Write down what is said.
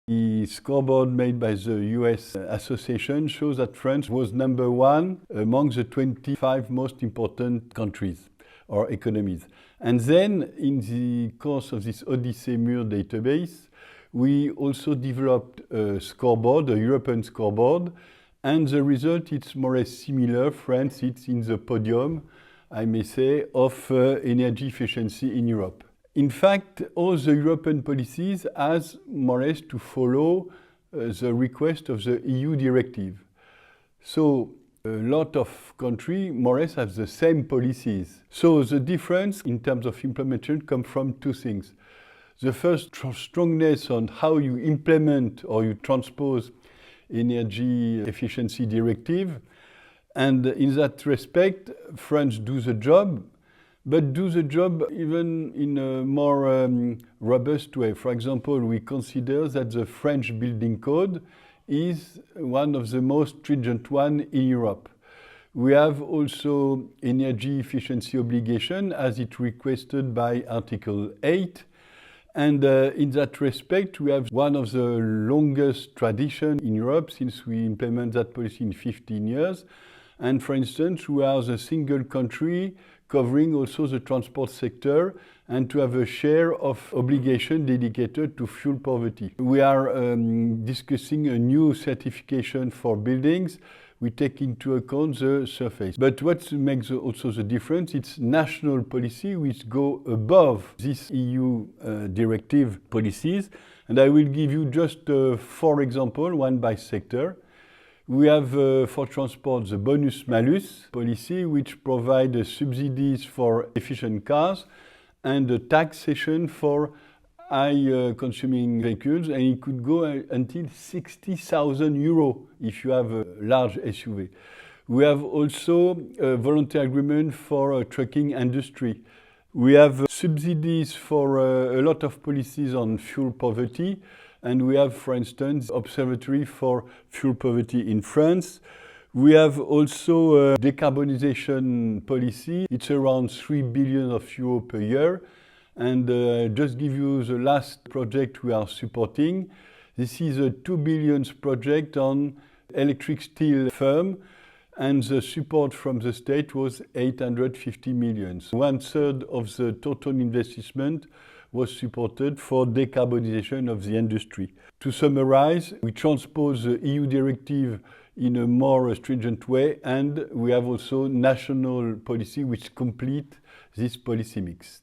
The scoreboard made by the US association shows that France was number one among the 25 most important countries or economies. And then in the course of this ODYSSEE-MURE database, we also developed a scoreboard, a European scoreboard, and the result is more or less similar. France is in the podium, I may say, of energy efficiency in Europe. In fact, all the European policies has more or less to follow the request of the EU directive. So a lot of countries more or less have the same policies. So the difference in terms of implementation comes from two things. The first, strongness on how you implement or you transpose energy efficiency directive. And in that respect, France does the job, but do the job even in a more robust way. For example, we consider that the French building code is one of the most stringent ones in Europe. We have also energy efficiency obligation as it requested by Article 8. And in that respect, we have one of the longest traditions in Europe since we implement that policy in 15 years. And for instance, we are the single country covering also the transport sector and to have a share of obligation dedicated to fuel poverty. We are discussing a new certification for buildings. We take into account the surface. But what makes also the difference, it's national policy which go above these EU directive policies. And I will give you just 4 examples, one by sector. We have for transport the bonus-malus policy, which provides subsidies for efficient cars and a taxation for high-consuming vehicles, and it could go until 60,000 euros if you have a large SUV. We have also a voluntary agreement for trucking industry. We have subsidies for a lot of policies on fuel poverty. And we have, for instance, Observatory for Fuel Poverty in France. We have also a decarbonization policy. It's around 3 billion euro per year. And just give you the last project we are supporting. This is a 2 billion project on electric steel firm. And the support from the state was 850 million. 1/3 of the total investment was supported for decarbonization of the industry. To summarize, we transpose the EU directive in a more stringent way, and we have also national policy which complete this policy mix.